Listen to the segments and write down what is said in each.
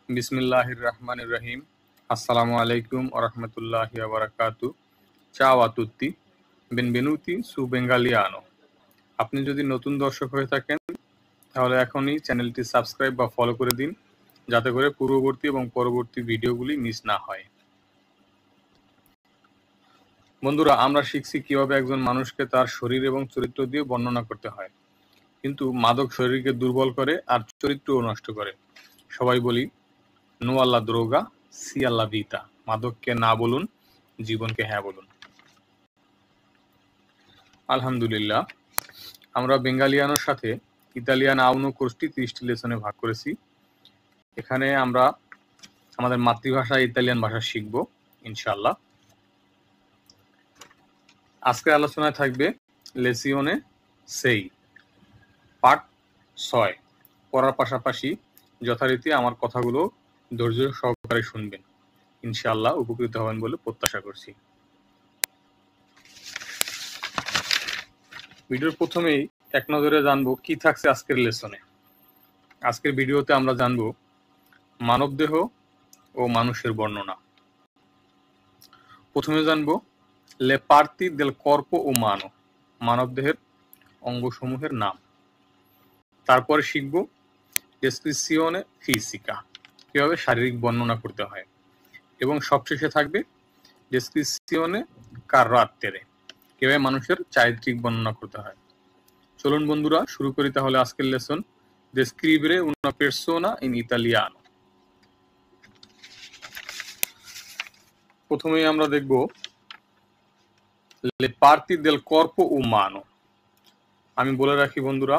Bismillahir Rahmanir Rahim. Assalamu alaikum wa rahmatullahi wa barakatuh. Ciao a tutti. Benvenuti su Bengaliano. আপনি যদি নতুন দর্শক হয়ে থাকেন তাহলে এখনই চ্যানেলটি সাবস্ক্রাইব বা ফলো করে দিন যাতে করে পূর্ববর্তী এবং পরবর্তী ভিডিওগুলি মিস না হয়। বন্ধুরা, আমরা শিখছি কিভাবে একজন মানুষকে তার শরীর এবং চরিত্র দিয়ে বর্ণনা করতে হয়। কিন্তু মাদক শরীরকে দুর্বল করে আর চরিত্রও নষ্ট করে। সবাই বলি নো আল্লাহ দ্রোগা, সি আল্লাহ ভিতা। মাদককে না বলুন, জীবনকে হ্যাঁ বলুন। আলহামদুলিল্লাহ, আমরা বেঙ্গালিয়ানোর সাথে ইতালিয়ান আউনো কোর্সটি 30টি লেসনে ভাগ করেছি। এখানে আমরা আমাদের মাতৃভাষা ইতালিয়ান ভাষা শিখব ইনশাআল্লাহ। আজকের আলোচনায় থাকবে লেসিওনে সেই পার্ট 6। পড়ার পাশাপাশি যথারীতি আমার কথাগুলো ধৈর্য সহকারে শুনবেন, ইনশাআল্লাহ উপকৃত হবেন বলে প্রত্যাশা করছি। ভিডিওর প্রথমেই এক নজরে জানবো কি থাকছে আজকের লেসনে। আজকের ভিডিওতে আমরা জানবো মানবদেহ ও মানুষের বর্ণনা। প্রথমে জানবো লে পার্তি দেল কর্পো উমানো, মানবদেহের অঙ্গসমূহের নাম। তারপরে শিখবো ডেসক্রিপশনে ফিজিকা, কিভাবে শারীরিক বর্ণনা করতে হয়। এবং সবশেষে থাকবে ডেসক্রিপশনে কারাত্তেরে, কিভাবে মানুষের চারিত্রিক বর্ণনা করতে হয়। চলুন বন্ধুরা শুরু করি তাহলে আজকের lesson, descrivere una persona in italiano। প্রথমেই আমরা দেখব le parti del corpo umano। আমি বলে রাখি বন্ধুরা,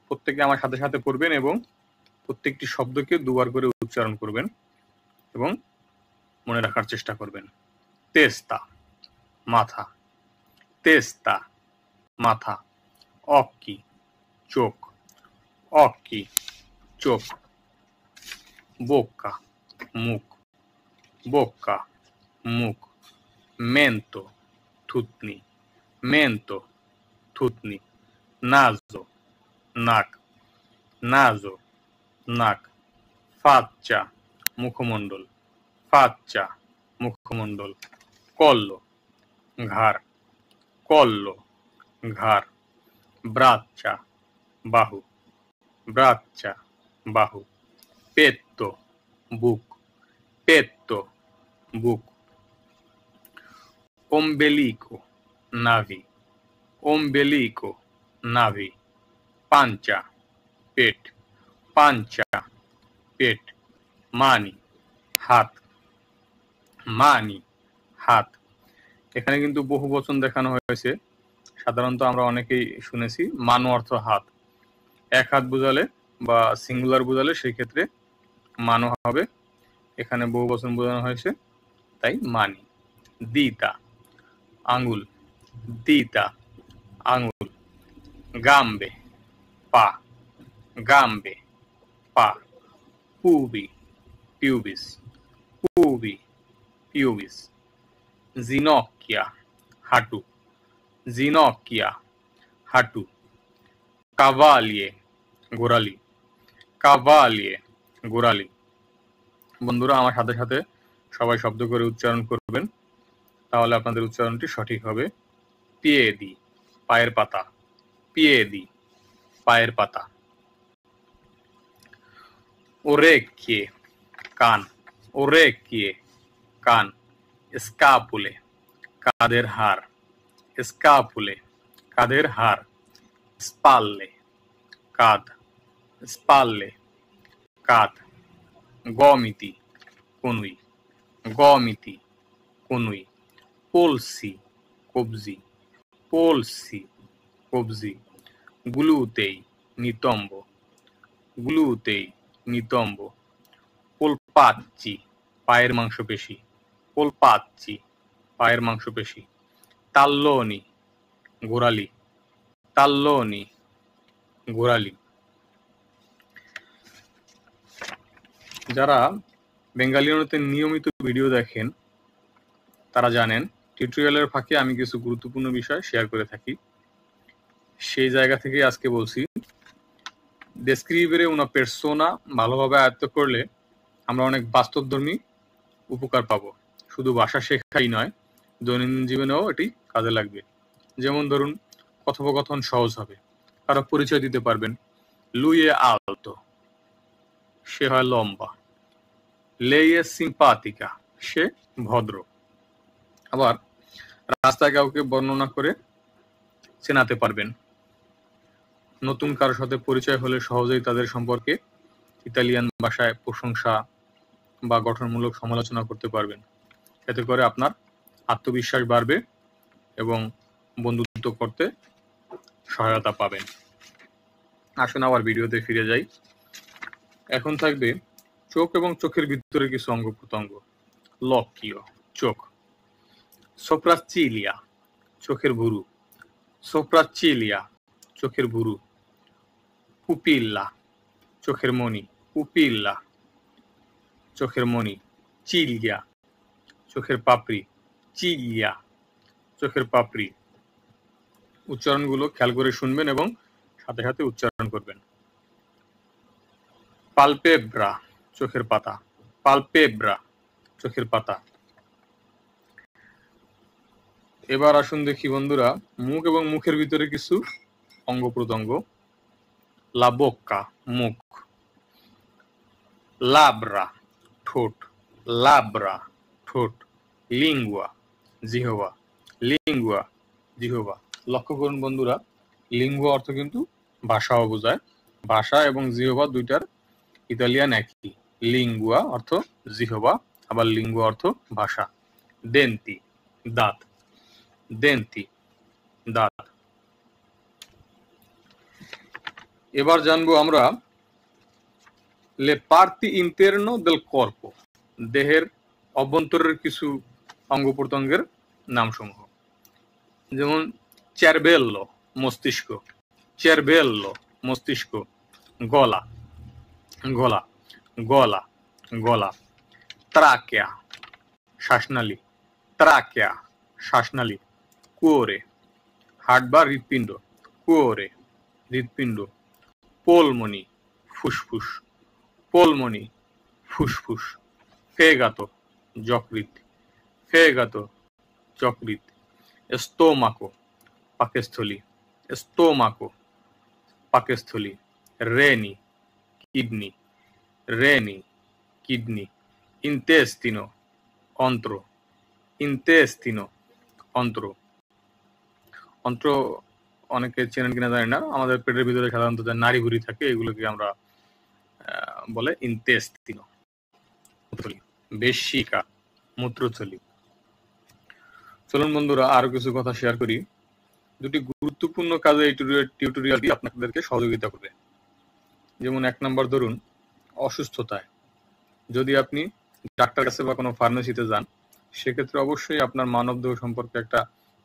প্রত্যেকে আমার সাথে সাথে পড়বেন এবং প্রত্যেকটি শব্দকে দুবার করে উচ্চারণ করবেন এবং মনে রাখার চেষ্টা করবেন। তেস্তা, মাথা। তেস্তা, মাথা। অক্কি, চোখ। অক্কি, চোখ। বোক্কা, মুখ। বোক্কা, মুখ। মেন্তো, থুতনি। মেন্তো, থুতনি। নাজো, নাক। নাজো, নাক। ফাচ্চা, মুখমণ্ডল। ফাচ্চা, মুখমণ্ডল। কল্লো, ঘাড়। কল্লো, ঘাড়। ব্রাচ্চা, বাহু। ব্রাচ্চা, বাহু। পেত্তো, বুক। পেত্তো, বুক। ombelico, নাভি। ombelico, নাভি। পাঞ্চা, পেট। পাঞ্চা, পেট। মানি, হাত। মানি, হাত। এখানে কিন্তু বহু বচন দেখানো হয়েছে। সাধারণত আমরা অনেকেই শুনেছি মানো অর্থ হাত। এক হাত বোঝালে বা সিঙ্গুলার বোঝালে সেই ক্ষেত্রে মানো হবে। এখানে বহু বচন বোঝানো হয়েছে, তাই মানি। দিতা, আঙ্গুল। দিতা, আঙ্গুল। গাম্বে, পা। গাম্বে, পা। পুবি, পিউবিস। পুবি, পিউবিস। জিনকিয়া, হাঁটু। জিনকিয়া, হাঁটু। কাভালিয়ে, গোড়ালি। কাভালিয়ে, গোড়ালি। বন্ধুরা আমার সাথে সাথে সবাই শব্দ করে উচ্চারণ করবেন, তাহলে আপনাদের উচ্চারণটি সঠিক হবে। পিয়েদি, পায়ের পাতা। পিয়েদি, পায়ের পাতা। ওরেকিয়ে, কান। ওরেকিয়ে, কান। স্কাপুলে, কাঁধের হাড়। স্কাপুলে, কাঁধের হাড়। স্পাল্লে, কাঁধ। স্পাল্লে, কাঁধ। গমিতি, কনুই। গমিতি, কনুই। পোলসি, কবজি। পোলসি, কবজি। গ্লুতেই, নিতম্ব। গ্লুতেই, নিতম্ব। পোলপাচ্চি, পায়ের মাংসপেশি। পোলপাচ্চি, পায়ের মাংসপেশি। তাল্লোনি, গোড়ালি। তাল্লোনি, গোড়ালি। যারা বেঙ্গালিয়ানোতে নিয়মিত ভিডিও দেখেন তারা জানেন টিউটোরিয়ালের ফাঁকে আমি কিছু গুরুত্বপূর্ণ বিষয় শেয়ার করে থাকি। সেই জায়গা থেকে আজকে বলছি, ডেসক্রিভেরে উনা পেরসোনা ভালোভাবে আয়ত্ত করলে আমরা অনেক বাস্তবধর্মী উপকার পাবো। শুধু ভাষা শেখাই নয়, দৈনন্দিন জীবনেও এটি কাজে লাগবে। যেমন ধরুন, কথোপকথন সহজ হবে, কারো পরিচয় দিতে পারবেন। লুইয়ে আলতো, সে হয় লম্বা। লেইয়ে সিম্পাতিকা, সে ভদ্র। আবার রাস্তায় কাউকে বর্ণনা করে চেনাতে পারবেন। নতুন কারোর সাথে পরিচয় হলে সহজেই তাদের সম্পর্কে ইতালিয়ান ভাষায় প্রশংসা বা গঠনমূলক সমালোচনা করতে পারবেন। এতে করে আপনার আত্মবিশ্বাস বাড়বে এবং বন্ধুত্ব করতে সহায়তা পাবেন। আসুন আবার ভিডিওতে ফিরে যাই। এখন থাকবে চোখ এবং চোখের ভিতরে কিছু অঙ্গ প্রত্যঙ্গ। লক্ষ্য, চোখ। সোপ্রাচিলিয়া, চোখের ভুরু। সোপ্রাচিলিয়া, চোখের ভুরু। পুপিল্লা, চোখের মণি। পুপিল্লা, চোখের মণি। চিলিয়া, চোখের পাপড়ি। চিলিয়া, চোখের পাপড়ি। উচ্চারণগুলো খেয়াল করে শুনবেন এবং সাথে সাথে উচ্চারণ করবেন। পালপেব্রা, চোখের পাতা। পালপেব্রা, চোখের পাতা। এবার আসুন দেখি বন্ধুরা, মুখ এবং মুখের ভিতরে কিছু অঙ্গ প্রত্যঙ্গ। লা বোক্কা, মুখ। লাব্রা, ঠোঁট। লাব্রা, ঠোঁট। লিঙ্গুয়া, জিহ্বা। লিঙ্গুয়া, জিহ্বা। লক্ষ্য করুন বন্ধুরা, লিঙ্গুয়া অর্থ কিন্তু ভাষাও বোঝায়। ভাষা এবং জিহ্বা দুইটার ইতালিয়ান একই। লিঙ্গুয়া অর্থ জিহ্বা, আবার লিঙ্গুয়া অর্থ ভাষা। দেন্তি, দাঁত। দেন্তি, দাঁত। এবার জানবো আমরা লে পার্তি ইন্টারনো দেল কর্পো, দেহের অভ্যন্তরের কিছু অঙ্গ প্রত্যঙ্গের নামসমূহ। যেমন চেরবেল্লো, মস্তিষ্ক। চেরবেল্লো, মস্তিষ্ক। গলা, গলা, গলা, গলা। ত্রাকেয়া, শ্বাসনালী। ত্রাকেয়া, শ্বাসনালী। কুয়োরে, হার্ট বা হৃৎপিণ্ড। কুয়োরে, হৃৎপিণ্ড। পোলমনি, ফুসফুস। পোলমনি, ফুসফুস। ফেগাতো, যকৃৎ। ফেগাতো, যকৃৎ। স্টোমাকো, পাকস্থলী। স্টোমাকো, পাকস্থলী। রেনি, কিডনি। রেনি, কিডনি। ইন্তেস্তিনো, অন্ত্র। ইন্তেস্তিনো, অন্ত্র। অন্ত্র অনেকে চেনেন কিনা জানি না, আমাদের পেটের ভিতরে সাধারণত যে নাড়িভুঁড়ি থাকে এগুলোকে আমরা বলে ইন্তেস্তিনো। বেশিকা, মূত্রথলি। চলুন বন্ধুরা আরো কিছু কথা শেয়ার করি। দুটি গুরুত্বপূর্ণ কাজে এই টিউটোরিয়ালটি আপনাদেরকে সহযোগিতা করবে। যেমন 1 নম্বর ধরুন, অসুস্থতায় যদি আপনি ডাক্তার কাছে বা কোনো ফার্মেসিতে যান, সেক্ষেত্রে অবশ্যই আপনার মানবদেহ সম্পর্কে একটা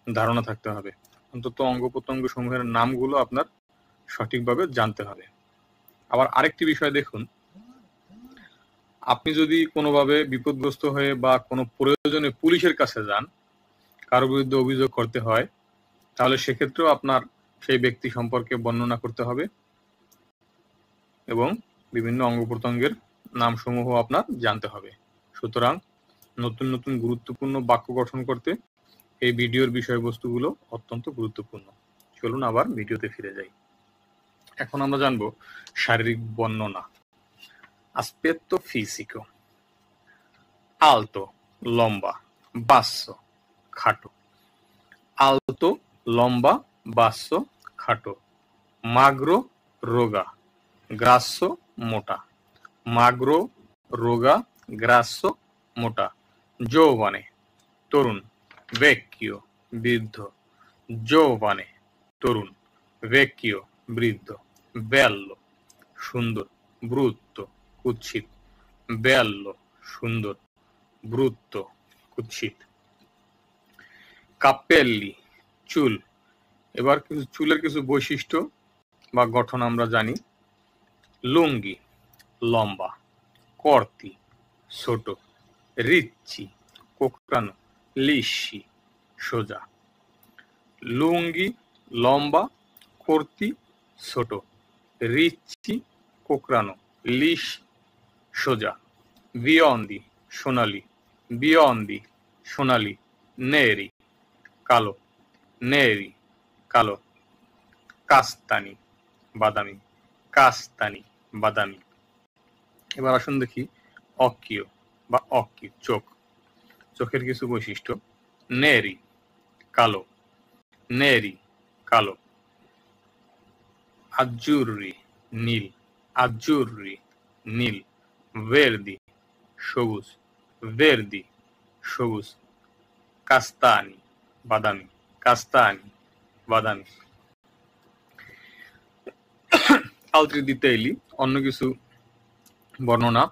ধারণা থাকতে হবে। অন্তত অঙ্গ প্রত্যঙ্গ সমূহের নামগুলো আপনার সঠিকভাবে জানতে হবে। আবার আরেকটি বিষয় দেখুন, আপনি যদি কোনোভাবে বিপদগ্রস্ত হয়ে বা কোনো প্রয়োজনে পুলিশের কাছে যান, কারো বিরুদ্ধে অভিযোগ করতে হয়, তাহলে সেক্ষেত্রেও আপনার সেই ব্যক্তি সম্পর্কে বর্ণনা করতে হবে এবং বিভিন্ন অঙ্গ প্রত্যঙ্গের নামসমূহ আপনার জানতে হবে। সুতরাং নতুন নতুন গুরুত্বপূর্ণ বাক্য গঠন করতে এই ভিডিওর বিষয়বস্তুগুলো অত্যন্ত গুরুত্বপূর্ণ। চলুন আবার ভিডিওতে ফিরে যাই। এখন আমরা জানবো শারীরিক বর্ণনা। Aspetto fisico. Alto, লম্বা। basso, খাটো। alto, লম্বা, basso, খাটো। magro, রোগা। grasso, মোটা। magro, রোগা, grasso, মোটা। giovane, তরুণ। vecchio, বৃদ্ধ। giovane, তরুণ। vecchio, বৃদ্ধ। bello, সুন্দর। brutto, কুৎসিত। bello, সুন্দর। brutto, কুৎসিত। capelli, চুল। এবার কিছু চুলের কিছু বৈশিষ্ট্য বা গঠন আমরা জানি। লুঙ্গি, লম্বা। corti, ছোট। ricci, কোঁকড়ানো। lisci, সোজা। লুঙ্গি, লম্বা। corti, ছোট। ricci, কোঁকড়ানো। lisci, সোজা। বিয়ন্দি সোনালি, বিয়ন্দি সোনালি, নেরি কালো, নেরি কালো, কাস্তানি বাদামি, কাস্তানি বাদামি। এবার আসুন দেখি অক্কিয় বা অক্কি চোখ, চোখের কিছু বৈশিষ্ট্য। নেরি কালো, নেরি কালো, আজ্জুরি নীল, আজ্জুরি নীল, ভেরদি সবুজ, ভেরদি সবুজ, কাস্তানি বাদামি, কাস্তানি বাদামি। altri ditelli, অন্য কিছু বর্ণনা।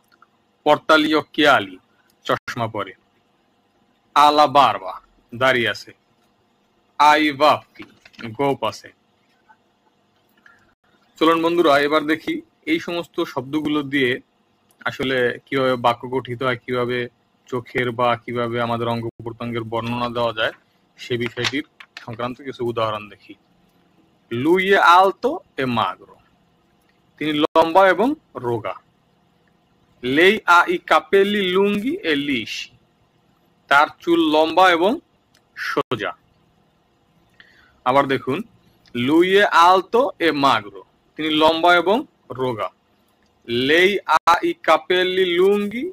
পর্তালি অক্কিয়ালি চশমা পরে, আলা বারবা দাড়ি আছে, আই বাফি গোপ আছে। চলুন বন্ধুরা এবার দেখি এই সমস্ত শব্দগুলো দিয়ে আসলে কিভাবে বাক্য গঠিত হয়, কিভাবে চোখের বা কিভাবে আমাদের অঙ্গ প্রত্যঙ্গের বর্ণনা দেওয়া যায় সে বিষয়টির সংক্রান্ত কিছু উদাহরণ দেখি। লুই আলতো এ মাগ্রো, তিনি লম্বা এবং রোগা। লেই আ ই কাপেলি লুঙ্গি এ লিসি, তার চুল লম্বা এবং সোজা। আবার দেখুন, লুইয়ে আলতো এ মাগ্রো, তিনি লম্বা এবং রোগা। লেই আ ই কাপেলি লুঙ্গি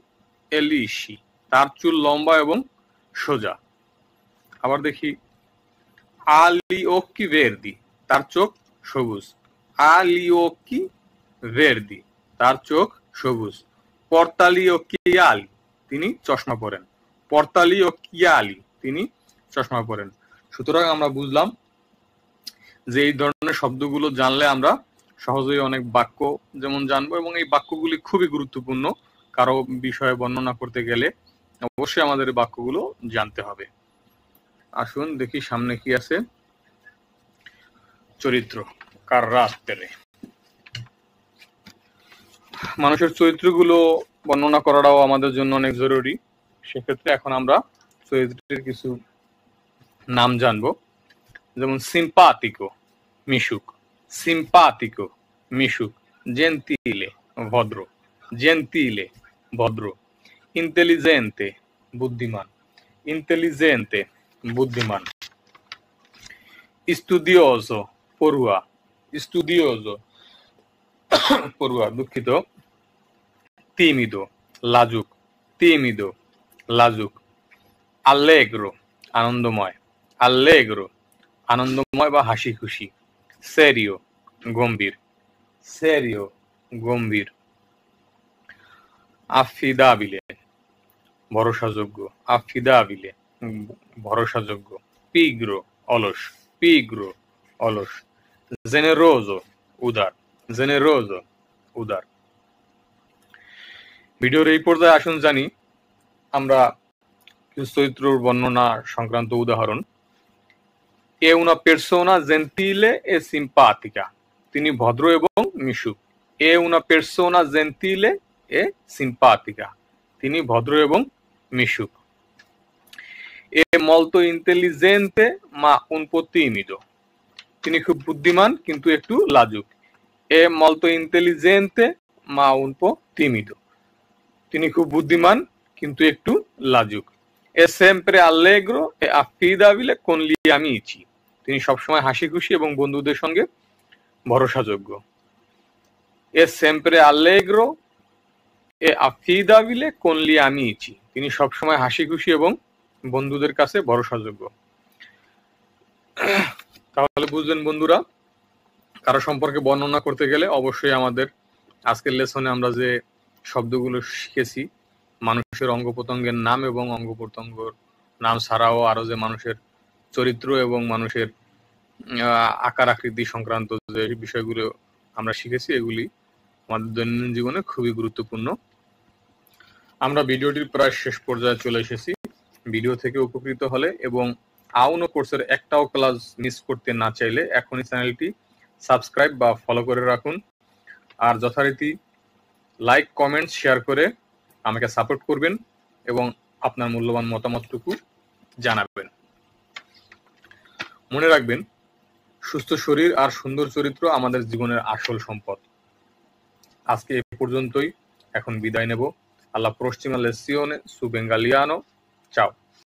এ লিসি, তার চুল লম্বা এবং সোজা। আবার দেখি, আলি ওক্কি ভেরদি, তার চোখ সবুজ। আলি ওক্কি ভেরদি, তার চোখ সবুজ। পর্তালি ওক্কিয়ালি, তিনি চশমা পরেন। পর্তালি ওক্কিয়ালি, তিনি চশমা পরেন। সুতরাং আমরা বুঝলাম যে এই ধরনের শব্দগুলো জানলে আমরা সহজেই অনেক বাক্য যেমন জানবো, এবং এই বাক্যগুলি খুবই গুরুত্বপূর্ণ। কারো বিষয়ে বর্ণনা করতে গেলে অবশ্যই আমাদের বাক্যগুলো জানতে হবে। আসুন দেখি সামনে কি আছে। চরিত্র, কারাক্তেরে। মানুষের চরিত্রগুলো বর্ণনা করাটাও আমাদের জন্য অনেক জরুরি। সেক্ষেত্রে এখন আমরা চরিত্রের কিছু নাম জানবো। যেমন সিম্পাতিকো মিশুক, সিম্পাতিকো মিশুক। জেন্তিলে ভদ্র, জেন্তিলে ভদ্র। ইন্টেলিজেন্তে বুদ্ধিমান, ইন্টেলিজেন্তে বুদ্ধিমান। স্টুডিওজো পড়ুয়া, স্টুডিওজো পড়ুয়া, দুঃখিত। তিমিদো লাজুক, তিমিদো লাজুক। আল্লেগ্রো আনন্দময়, আল্লেগ্রো আনন্দময় বা হাসি খুশি। সেরিও গম্ভীর, সেরিও গম্ভীর। আফিদাবিলে ভরসাযোগ্য, আফিদাবিলে ভরসাযোগ্য। পিগ্রো অলস, পিগ্রো অলস। জেনেরোজো উদার, জেনেরোজো উদার। ভিডিওর এই পর্যায়ে আসুন জানি আমরা চরিত্রের বর্ণনা সংক্রান্ত উদাহরণ। এ উনা পেরসোনা জেন্তিলে এ সিম্পাতিকা, তিনি ভদ্র এবং মিশুক। এ উনা পেরসোনা জেন্তিলে এ সিম্পাতিকা, তিনি ভদ্র এবং মিশুক। এ মলতো ইন্টেলিজেন্তে মা উন পো তিমিদো, তিনি খুব বুদ্ধিমান কিন্তু একটু লাজুক। এ মলতো ইন্টেলিজেন্তে মা উন পো তিমিদো, তিনি খুব বুদ্ধিমান কিন্তু একটু লাজুক। এ সেম্প্রে আল্লেগ্রো এ আফিদাবিলে কোন লি আমিচি, তিনি সবসময় হাসি খুশি এবং বন্ধুদের সঙ্গে ভরসাযোগ্য। এ সেম্প্রে আল্লেগ্রো এ আফিদাবিলে কোন লি আমিচি, তিনি সবসময় হাসি খুশি এবং বন্ধুদের কাছে ভরসাযোগ্য। তাহলে বুঝলেন বন্ধুরা, কারো সম্পর্কে বর্ণনা করতে গেলে অবশ্যই আমাদের আজকের লেসনে আমরা যে শব্দগুলো শিখেছি, মানুষের অঙ্গ প্রত্যঙ্গের নাম এবং অঙ্গ প্রত্যঙ্গের নাম ছাড়াও আরো যে মানুষের চরিত্র এবং মানুষের আকার আকৃতি সংক্রান্ত যে বিষয়গুলো আমরা শিখেছি, এগুলি আমাদের দৈনন্দিন জীবনে খুবই গুরুত্বপূর্ণ। আমরা ভিডিওটির প্রায় শেষ পর্যায়ে চলে এসেছি। ভিডিও থেকে উপকৃত হলে এবং আউনো কোর্সের একটাও ক্লাস মিস করতে না চাইলে এখনই চ্যানেলটি সাবস্ক্রাইব বা ফলো করে রাখুন, আর যথারীতি লাইক, কমেন্ট, শেয়ার করে আমাকে সাপোর্ট করবেন এবং আপনার মূল্যবান মতামতটুকু জানাবেন। মনে রাখবেন, সুস্থ শরীর আর সুন্দর চরিত্র আমাদের জীবনের আসল সম্পদ। আজকে এ পর্যন্তই, এখন বিদায় নেব। Alla prossima lezione su Bengaliano. Ciao.